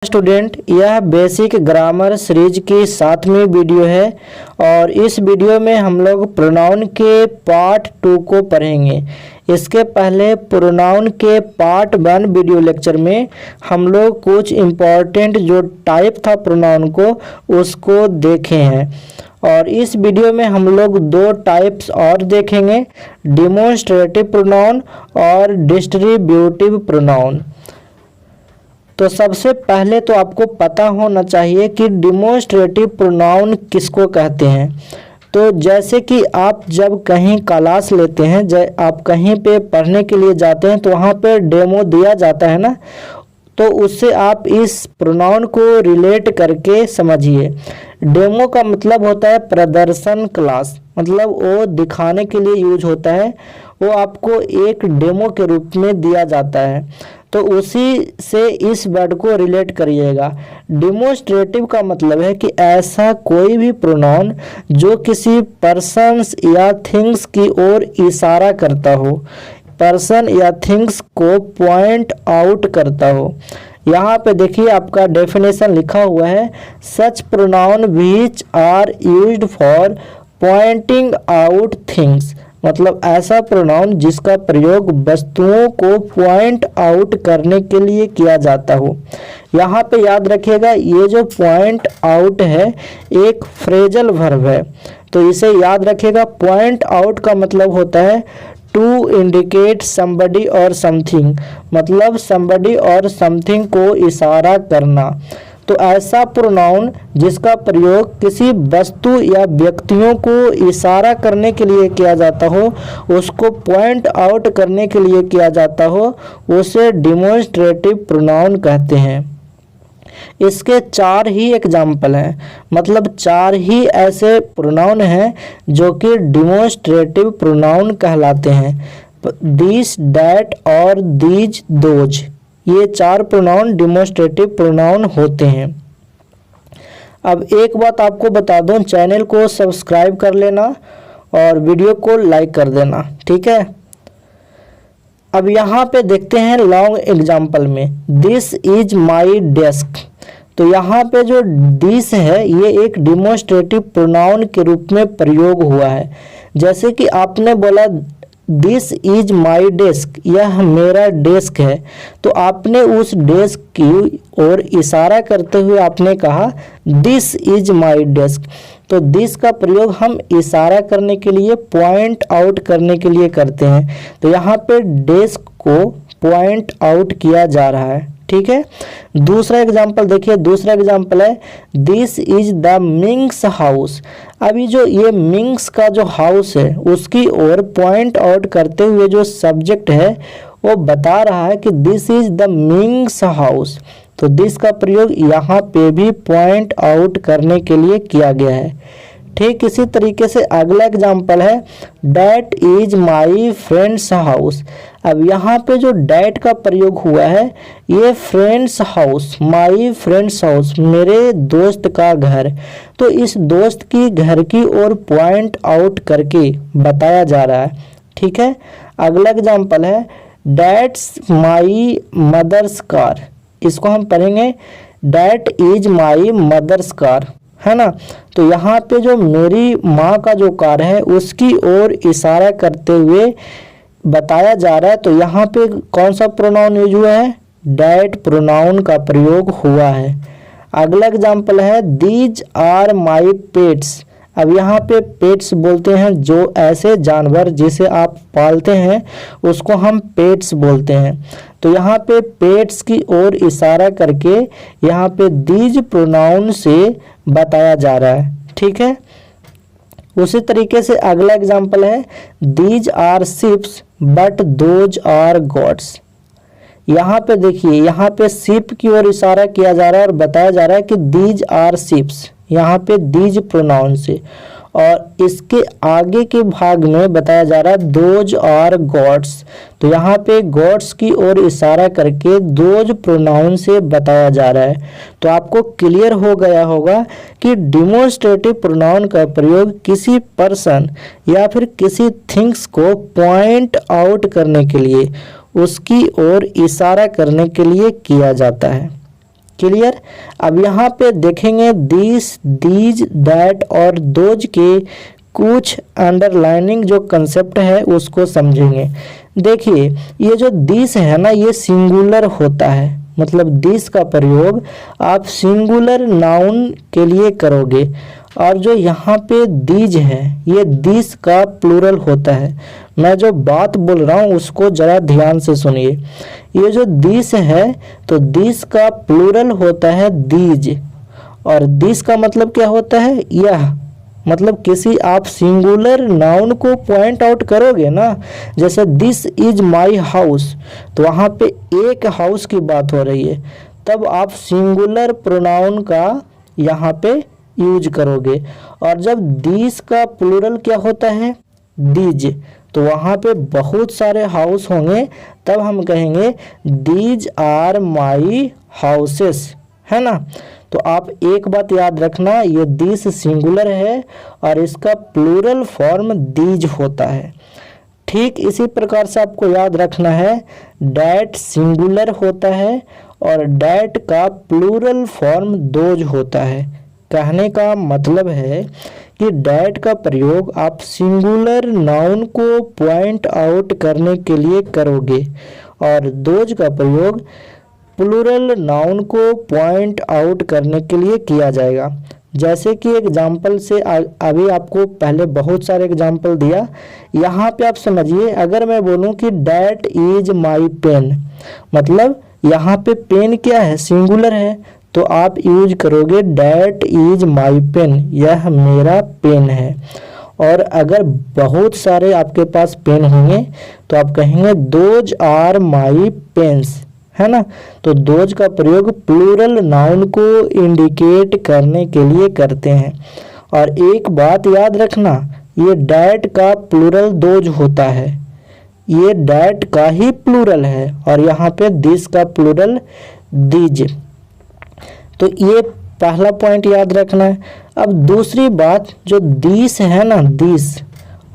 Student, यह basic grammar series की 7वीं video है और इस वीडियो में हम लोग प्रोनाउन के पार्ट 2 को पढ़ेंगे। इसके पहले प्रोनाउन के पार्ट 1 वीडियो लेक्चर में हम लोग कुछ इम्पोर्टेंट जो टाइप था प्रोनाउन को उसको देखे हैं और इस वीडियो में हम लोग 2 टाइप्स और देखेंगे, डिमॉन्स्ट्रेटिव प्रोनाउन और डिस्ट्रीब्यूटिव प्रोनाउन। तो सबसे पहले तो आपको पता होना चाहिए कि डिमॉन्स्ट्रेटिव प्रोनाउन किसको कहते हैं। तो जैसे कि आप जब कहीं क्लास लेते हैं, आप कहीं पे पढ़ने के लिए जाते हैं तो वहाँ पे डेमो दिया जाता है ना, तो उससे आप इस प्रोनाउन को रिलेट करके समझिए। डेमो का मतलब होता है प्रदर्शन क्लास, मतलब वो दिखाने के लिए यूज होता है, वो आपको एक डेमो के रूप में दिया जाता है। तो उसी से इस वर्ड को रिलेट करिएगा। डिमॉन्स्ट्रेटिव का मतलब है कि ऐसा कोई भी प्रोनाउन जो किसी पर्सन्स या थिंग्स की ओर इशारा करता हो, पर्सन या थिंग्स को पॉइंट आउट करता हो। यहाँ पे देखिए आपका डेफिनेशन लिखा हुआ है, such pronoun which are used for pointing out things, मतलब ऐसा प्रोनाउन जिसका प्रयोग वस्तुओं को पॉइंट आउट करने के लिए किया जाता हो। यहाँ पे याद रखिएगा ये जो पॉइंट आउट है एक फ्रेजल वर्ब है, तो इसे याद रखिएगा। पॉइंट आउट का मतलब होता है टू इंडिकेट समबडी और समथिंग, मतलब समबडी और समथिंग को इशारा करना। तो ऐसा प्रोनाउन जिसका प्रयोग किसी वस्तु या व्यक्तियों को इशारा करने के लिए किया जाता हो, उसको पॉइंट आउट करने के लिए किया जाता हो, उसे डिमॉन्स्ट्रेटिव प्रोनाउन कहते हैं। इसके 4 ही एग्जाम्पल हैं, मतलब 4 ही ऐसे प्रोनाउन हैं जो कि डिमॉन्स्ट्रेटिव प्रोनाउन कहलाते हैं। दिस, दैट और दीज, दोज, ये 4 प्रोनाउन डिमॉन्स्ट्रेटिव प्रोनाउन होते हैं। अब एक बात आपको बता दूं, चैनल को सब्सक्राइब कर लेना और वीडियो को लाइक कर देना, ठीक है। अब यहाँ पे देखते हैं लॉन्ग एग्जाम्पल में, दिस इज माई डेस्क। तो यहाँ पे जो दिस है ये एक डिमॉन्स्ट्रेटिव प्रोनाउन के रूप में प्रयोग हुआ है। जैसे कि आपने बोला दिस इज माई डेस्क, यह मेरा डेस्क है, तो आपने उस डेस्क की ओर इशारा करते हुए आपने कहा दिस इज माई डेस्क। तो दिस का प्रयोग हम इशारा करने के लिए, पॉइंट आउट करने के लिए करते हैं। तो यहाँ पे डेस्क को पॉइंट आउट किया जा रहा है, ठीक है। दूसरा एग्जाम्पल देखिए, दूसरा एग्जाम्पल है दिस इज द मिंग्स हाउस। अभी जो ये मिंग्स का जो हाउस है उसकी ओर पॉइंट आउट करते हुए जो सब्जेक्ट है वो बता रहा है कि दिस इज द मिंग्स हाउस। तो दिस का प्रयोग यहाँ पे भी पॉइंट आउट करने के लिए किया गया है। ठीक इसी तरीके से अगला एग्जाम्पल है that is my friends house. अब यहाँ पे जो डैट का प्रयोग हुआ है ये friends house, my friends house, मेरे दोस्त का घर। तो इस दोस्त की घर की ओर पॉइंट आउट करके बताया जा रहा है, ठीक है। अगला एग्जाम्पल है डैट्स माई मदर्स कार। इसको हम पढ़ेंगे that is my mother's car, है ना। तो यहाँ पे जो मेरी माँ का जो कार है उसकी ओर इशारा करते हुए बताया जा रहा है। तो यहाँ पे कौन सा प्रोनाउन यूज हुआ है? डैट प्रोनाउन का प्रयोग हुआ है। अगला एग्जाम्पल है दीज आर माई पेट्स। अब यहाँ पे पेट्स बोलते हैं जो ऐसे जानवर जिसे आप पालते हैं उसको हम पेट्स बोलते हैं। तो यहाँ पे पेट्स की ओर इशारा करके यहाँ पे दीज प्रोनाउन से बताया जा रहा है, ठीक है। उसी तरीके से अगला एग्जाम्पल है these are ships but those are gods. यहाँ पे देखिए, यहाँ पे शिप की ओर इशारा किया जा रहा है और बताया जा रहा है कि दीज आर शिप्स, यहाँ पे दीज प्रोनाउन से, और इसके आगे के भाग में बताया जा रहा है दोज आर गॉड्स। तो यहाँ पे गॉड्स की ओर इशारा करके दोज प्रोनाउन से बताया जा रहा है। तो आपको क्लियर हो गया होगा कि डिमॉन्स्ट्रेटिव प्रोनाउन का प्रयोग किसी पर्सन या फिर किसी थिंग्स को पॉइंट आउट करने के लिए, उसकी ओर इशारा करने के लिए किया जाता है। क्लियर। अब यहाँ पे देखेंगे दिस, दीज, दैट और दोज के कुछ अंडरलाइनिंग जो कंसेप्ट है उसको समझेंगे। देखिए ये जो दिस है ना, ये सिंगुलर होता है, मतलब दिस का प्रयोग आप सिंगुलर नाउन के लिए करोगे। और जो यहाँ पे दीज है, ये दिस का प्लूरल होता है। मैं जो बात बोल रहा हूँ उसको ज़रा ध्यान से सुनिए। ये जो दिस है, तो दिस का प्लूरल होता है दीज, और दिस का मतलब क्या होता है, यह। मतलब किसी आप सिंगुलर नाउन को पॉइंट आउट करोगे ना, जैसे दिस इज माई हाउस, तो वहाँ पे एक हाउस की बात हो रही है, तब आप सिंगुलर प्रोनाउन का यहाँ पे यूज करोगे। और जब दिस का प्लूरल क्या होता है, दीज, तो वहाँ पे बहुत सारे हाउस होंगे, तब हम कहेंगे दीज आर माई हाउसेस, है ना। तो आप एक बात याद रखना, ये दिस सिंगुलर है और इसका प्लूरल फॉर्म दीज होता है। ठीक इसी प्रकार से आपको याद रखना है डैट सिंगुलर होता है और डैट का प्लूरल फॉर्म दोज होता है। कहने का मतलब है कि डैट का प्रयोग आप सिंगुलर नाउन को पॉइंट आउट करने के लिए करोगे और दोज का प्रयोग प्लूरल नाउन को पॉइंट आउट करने के लिए किया जाएगा। जैसे कि एग्जाम्पल से अभी आपको पहले बहुत सारे एग्जाम्पल दिया, यहाँ पे आप समझिए। अगर मैं बोलूँ कि डैट इज माई पेन, मतलब यहाँ पे पेन क्या है, सिंगुलर है, तो आप यूज करोगे डैट इज माई पेन, यह मेरा पेन है। और अगर बहुत सारे आपके पास पेन होंगे तो आप कहेंगे दोज आर माई पेन्स, है ना। तो दोज का प्रयोग प्लूरल नाउन को इंडिकेट करने के लिए करते हैं। और एक बात याद रखना, ये डैट का प्लूरल दोज होता है, ये डैट का ही प्लूरल है, और यहाँ पे दिस का प्लूरल दीज। तो ये पहला पॉइंट याद रखना है। अब दूसरी बात, जो दिस है ना, दिस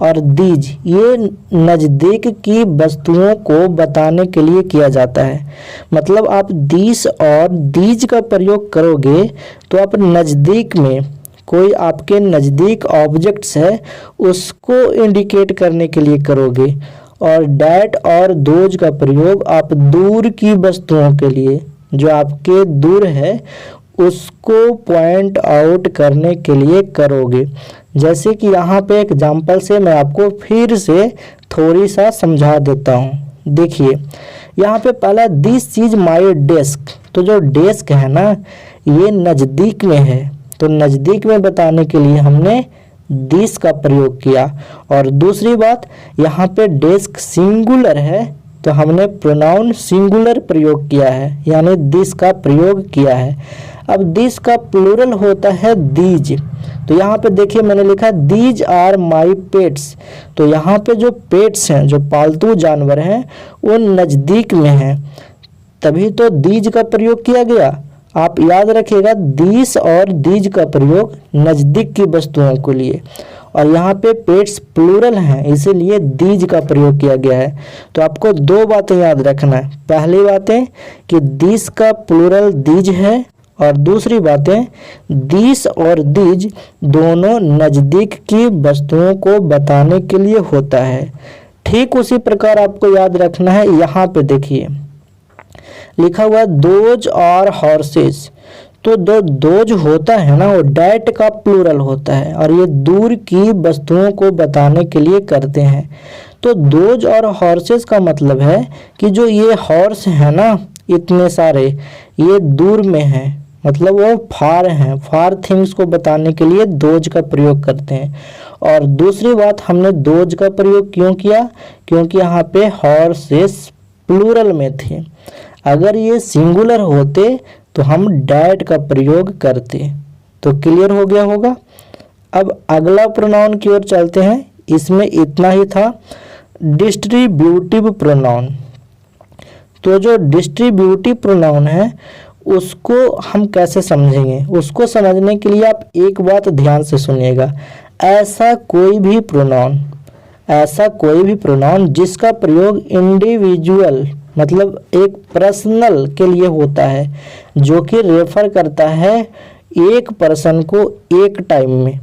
और दीज, ये नज़दीक की वस्तुओं को बताने के लिए किया जाता है। मतलब आप दिस और दीज का प्रयोग करोगे तो आप नज़दीक में कोई आपके नज़दीक ऑब्जेक्ट्स है उसको इंडिकेट करने के लिए करोगे। और डैट और दोज का प्रयोग आप दूर की वस्तुओं के लिए, जो आपके दूर है, उसको पॉइंट आउट करने के लिए करोगे। जैसे कि यहाँ पे एग्जाम्पल से मैं आपको फिर से थोड़ी सा समझा देता हूँ। देखिए यहाँ पे पहला दिस इज माई डेस्क, तो जो डेस्क है ना, ये नज़दीक में है, तो नज़दीक में बताने के लिए हमने दिस का प्रयोग किया। और दूसरी बात, यहाँ पे डेस्क सिंगुलर है, तो हमने प्रोनाउन सिंगुलर प्रयोग किया है, यानी दिस का प्रयोग किया है। अब दिस का प्लूरल होता है दीज, तो यहाँ पे देखिए मैंने लिखा है दीज आर माई पेट्स, तो यहाँ पे जो पेट्स हैं, जो पालतू जानवर हैं, वो नज़दीक में हैं, तभी तो दीज का प्रयोग किया गया। आप याद रखिएगा, दिस और दीज का प्रयोग नज़दीक की वस्तुओं के लिए, और यहाँ पे पेट्स प्लूरल हैं, इसीलिए दीज का प्रयोग किया गया है। तो आपको दो बातें याद रखना है। पहली बातें कि दिस का प्लूरल दीज है, और दूसरी बातें दिस और दीज दोनों नज़दीक की वस्तुओं को बताने के लिए होता है। ठीक उसी प्रकार आपको याद रखना है, यहाँ पे देखिए लिखा हुआ दोज और हॉर्सेस, तो जो दोज होता है ना, वो डैट का प्लूरल होता है, और ये दूर की वस्तुओं को बताने के लिए करते हैं। तो दोज और हॉर्सेस का मतलब है कि जो ये हॉर्स है ना, इतने सारे, ये दूर में हैं, मतलब वो फार हैं, फार थिंग्स को बताने के लिए दोज का प्रयोग करते हैं। और दूसरी बात, हमने दोज का प्रयोग क्यों किया, क्योंकि यहाँ पे हॉर्सेस प्लूरल में थे। अगर ये सिंगुलर होते तो हम डैट का प्रयोग करते। तो क्लियर हो गया होगा। अब अगला प्रोनाउन की ओर चलते हैं। इसमें इतना ही था, डिस्ट्रीब्यूटिव प्रोनाउन। तो जो डिस्ट्रीब्यूटिव प्रोनाउन है उसको हम कैसे समझेंगे, उसको समझने के लिए आप एक बात ध्यान से सुनिएगा। ऐसा कोई भी प्रोनाउन जिसका प्रयोग इंडिविजुअल मतलब एक पर्सनल के लिए होता है, जो कि रेफर करता है एक पर्सन को एक टाइम में।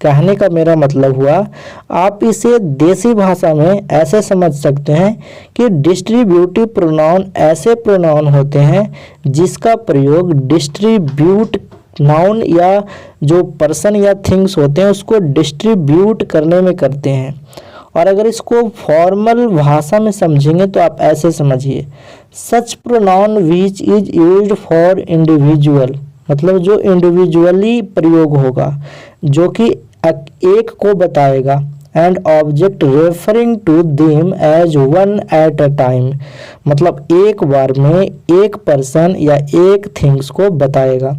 कहने का मेरा मतलब हुआ, आप इसे देसी भाषा में ऐसे समझ सकते हैं कि डिस्ट्रीब्यूटिव प्रोनाउन ऐसे प्रोनाउन होते हैं जिसका प्रयोग डिस्ट्रीब्यूट नाउन या जो पर्सन या थिंग्स होते हैं उसको डिस्ट्रीब्यूट करने में करते हैं। और अगर इसको फॉर्मल भाषा में समझेंगे तो आप ऐसे समझिए, such pronoun which is used for individual, मतलब जो इंडिविजुअली प्रयोग होगा, जो कि एक को बताएगा, and object referring to them as one at a time, मतलब एक बार में एक पर्सन या एक थिंग्स को बताएगा।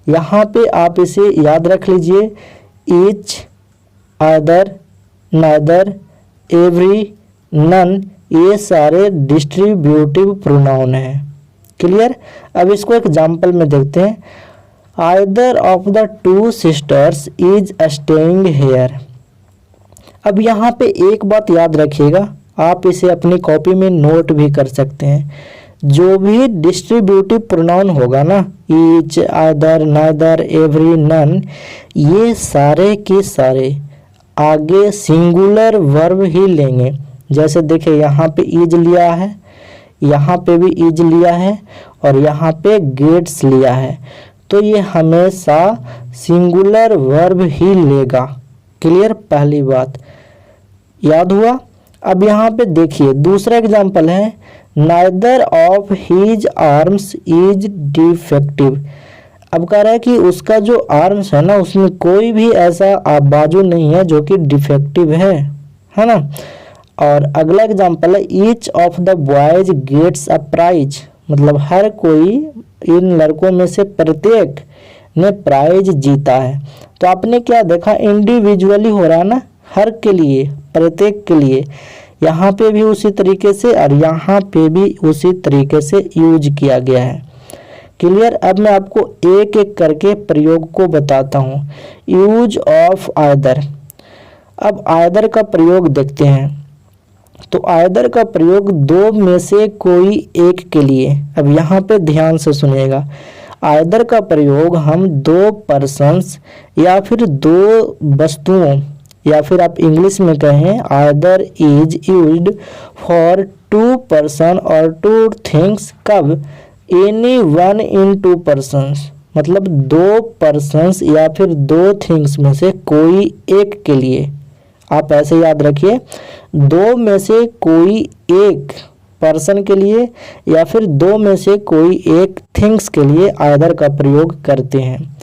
यहाँ पे आप इसे याद रख लीजिए, each, other, neither, every, none, ये सारे डिस्ट्रीब्यूटिव प्रोनाउन हैं। क्लियर। अब इसको एग्जाम्पल में देखते हैं। Either of the two sisters is staying here। अब यहाँ पे एक बात याद रखिएगा, आप इसे अपनी कॉपी में नोट भी कर सकते हैं। जो भी डिस्ट्रीब्यूटिव प्रोनाउन होगा ना, each, other, neither, every, none, ये सारे के सारे आगे सिंगुलर वर्ब ही लेंगे। जैसे देखिए यहाँ पे इज लिया है, यहाँ पे भी इज लिया है और यहाँ पे गेट्स लिया है, तो ये हमेशा सिंगुलर वर्ब ही लेगा। क्लियर, पहली बात याद हुआ। अब यहाँ पे देखिए दूसरा एग्जांपल है, neither of his arms is defective. अब कह रहा है कि उसका जो आर्म्स है ना, उसमें कोई भी ऐसा बाजू नहीं है जो कि डिफेक्टिव है ना। और अगला एग्जांपल है, each of the boys gets a prize, मतलब हर कोई इन लड़कों में से प्रत्येक ने प्राइज जीता है। तो आपने क्या देखा, इंडिविजुअली हो रहा है ना, हर के लिए, प्रत्येक के लिए। यहाँ पे भी उसी तरीके से और यहाँ पे भी उसी तरीके से यूज किया गया है। क्लियर। अब मैं आपको एक एक करके प्रयोग को बताता हूँ। Use of either. अब आइदर का प्रयोग देखते हैं। तो आइदर का प्रयोग दो में से कोई एक के लिए। अब यहाँ पे ध्यान से सुनिएगा, आइदर का प्रयोग हम दो पर्सन्स या फिर दो वस्तुओं, या फिर आप इंग्लिश में कहें either is used for two person और टू थिंग्स। कब? Any one in two persons, मतलब दो पर्सन्स या फिर दो थिंग्स में से कोई एक के लिए। आप ऐसे याद रखिए, दो में से कोई एक पर्सन के लिए या फिर दो में से कोई एक थिंग्स के लिए आइदर का प्रयोग करते हैं।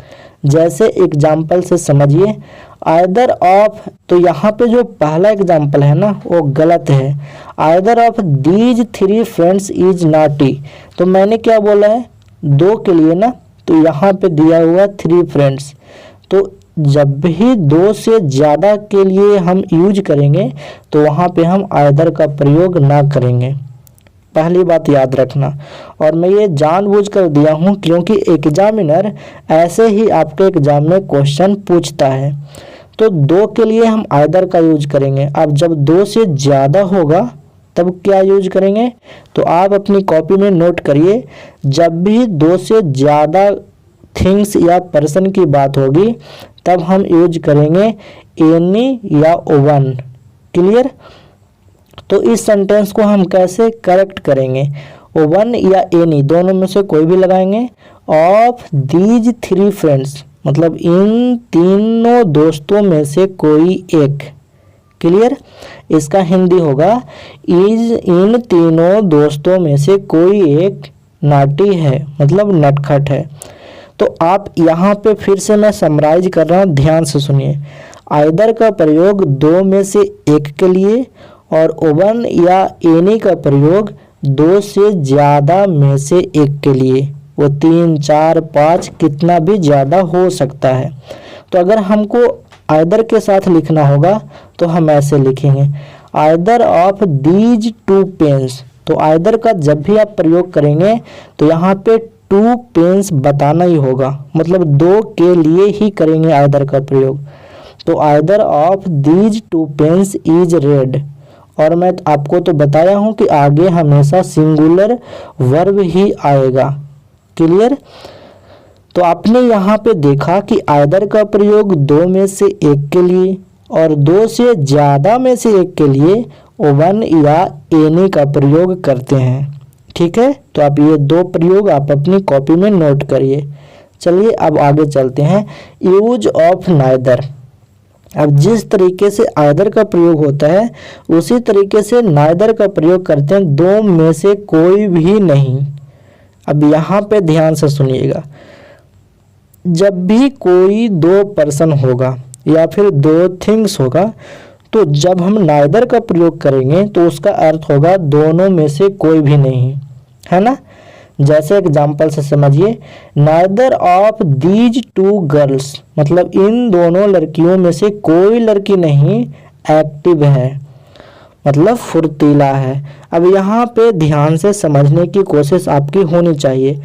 जैसे एग्जाम्पल से समझिए, आइदर ऑफ, तो यहाँ पे जो पहला एग्जाम्पल है ना वो गलत है। Either of these three friends is naughty, तो मैंने क्या बोला है, दो के लिए ना, तो यहाँ पे दिया हुआ थ्री फ्रेंड्स। तो जब भी दो से ज़्यादा के लिए हम यूज करेंगे तो वहाँ पे हम आइदर का प्रयोग ना करेंगे, पहली बात याद रखना। और मैं ये जानबूझकर दिया हूँ क्योंकि एग्जामिनर ऐसे ही आपके एग्जाम में क्वेश्चन पूछता है। तो दो के लिए हम आइदर का यूज करेंगे। अब जब दो से ज़्यादा होगा तब क्या यूज करेंगे, तो आप अपनी कॉपी में नोट करिए, जब भी दो से ज़्यादा थिंग्स या पर्सन की बात होगी तब हम यूज करेंगे एनी या वन। क्लियर। तो इस सेंटेंस को हम कैसे करेक्ट करेंगे, वन या एनी दोनों में से कोई भी लगाएंगे। ऑफ दीज थ्री फ्रेंड्स, मतलब इन तीनों दोस्तों में से कोई एक। क्लियर। इसका हिंदी होगा, इज इन तीनों दोस्तों में से कोई एक नाटी है, मतलब नटखट है। तो आप यहाँ पे फिर से मैं समराइज कर रहा हूँ, ध्यान से सुनिए। आइदर का प्रयोग दो में से एक के लिए और वन या एनी का प्रयोग दो से ज़्यादा में से एक के लिए। वो 3, 4, 5 कितना भी ज़्यादा हो सकता है। तो अगर हमको आइदर के साथ लिखना होगा तो हम ऐसे लिखेंगे, either of these two pens. तो आइदर का जब भी आप प्रयोग करेंगे तो यहाँ पे टू पेन्स बताना ही होगा, मतलब दो के लिए ही करेंगे आइदर का प्रयोग। तो either of these two pens is red, और मैं आपको तो बताया हूँ कि आगे हमेशा सिंगुलर वर्ब ही आएगा। क्लियर। तो आपने यहाँ पे देखा कि आइदर का प्रयोग दो में से एक के लिए और दो से ज़्यादा में से एक के लिए वन या एनी का प्रयोग करते हैं। ठीक है, तो आप ये दो प्रयोग आप अपनी कॉपी में नोट करिए। चलिए अब आगे चलते हैं। Use of neither. अब जिस तरीके से आइदर का प्रयोग होता है उसी तरीके से नाइदर का प्रयोग करते हैं, दो में से कोई भी नहीं। अब यहाँ पे ध्यान से सुनिएगा, जब भी कोई दो पर्सन होगा या फिर दो थिंग्स होगा तो जब हम नाइदर का प्रयोग करेंगे तो उसका अर्थ होगा दोनों में से कोई भी नहीं, है ना। जैसे एग्जाम्पल से समझिए, neither of these to girls, मतलब इन दोनों लड़कियों में से कोई लड़की नहीं एक्टिव है, मतलब फुर्तीला है। अब यहाँ पे ध्यान से समझने की कोशिश आपकी होनी चाहिए।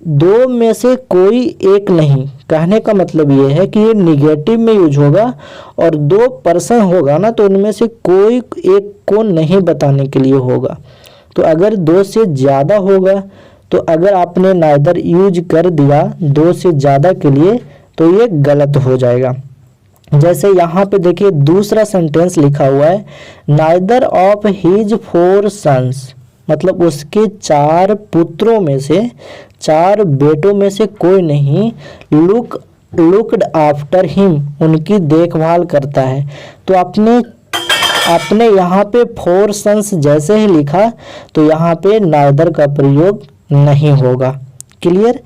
दो में से कोई एक नहीं कहने का मतलब ये है कि ये निगेटिव में यूज होगा, और दो पर्सन होगा ना तो उनमें से कोई एक को नहीं बताने के लिए होगा। तो अगर दो से ज़्यादा होगा तो अगर आपने नाइदर यूज कर दिया दो से ज़्यादा के लिए तो ये गलत हो जाएगा। जैसे यहाँ पे देखिए दूसरा सेंटेंस लिखा हुआ है, नाइदर ऑफ हिज 4 सन्स, मतलब उसके 4 पुत्रों में से, 4 बेटों में से कोई नहीं लुक्ड आफ्टर हिम, उनकी देखभाल करता है। तो आपने यहाँ पे 4 सन्स जैसे ही लिखा तो यहाँ पे नाइदर का प्रयोग नहीं होगा। क्लियर।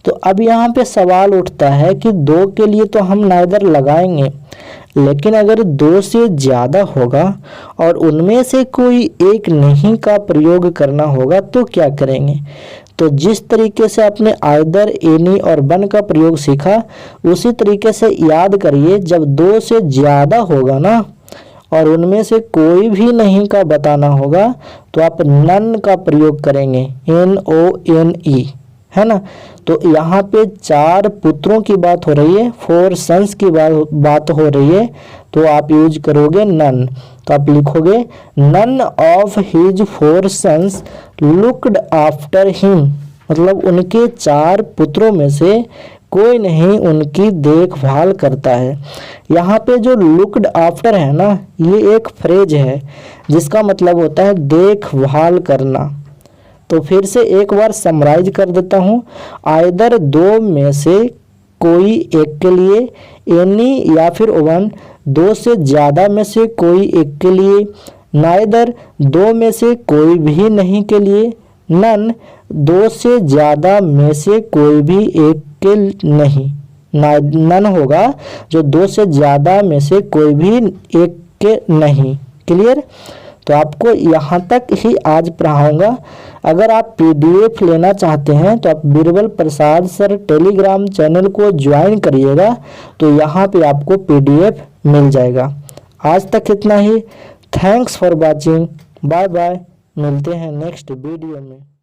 तो अब यहाँ पे सवाल उठता है कि दो के लिए तो हम नाइदर लगाएंगे, लेकिन अगर दो से ज़्यादा होगा और उनमें से कोई एक नहीं का प्रयोग करना होगा तो क्या करेंगे। तो जिस तरीके से आपने आइदर, एनी और वन का प्रयोग सीखा उसी तरीके से याद करिए, जब दो से ज़्यादा होगा ना और उनमें से कोई भी नहीं का बताना होगा तो आप नन का प्रयोग करेंगे, NONE, है ना। तो यहाँ पे 4 पुत्रों की बात हो रही है, 4 सन्स की बात हो रही है, तो आप यूज करोगे नन। तो आप लिखोगे none of his 4 sons looked after him, मतलब उनके 4 पुत्रों में से कोई नहीं उनकी देखभाल करता है। यहाँ पे जो लुक्ड आफ्टर है ना, ये एक फ्रेज है जिसका मतलब होता है देखभाल करना। तो फिर से एक बार समराइज कर देता हूँ। आइदर दो में से कोई एक के लिए, एनी या फिर वन दो से ज़्यादा में से कोई एक के लिए, नाइदर दो में से कोई भी नहीं के लिए, नन दो से ज़्यादा में से कोई भी एक के नहीं। नन होगा जो दो से ज़्यादा में से कोई भी एक के नहीं। क्लियर। तो आपको यहाँ तक ही आज पढ़ाऊँगा। अगर आप PDF लेना चाहते हैं तो आप बीरबल प्रसाद सर टेलीग्राम चैनल को ज्वाइन करिएगा, तो यहाँ पे आपको PDF मिल जाएगा। आज तक इतना ही। Thanks for watching. Bye bye. मिलते हैं नेक्स्ट वीडियो में।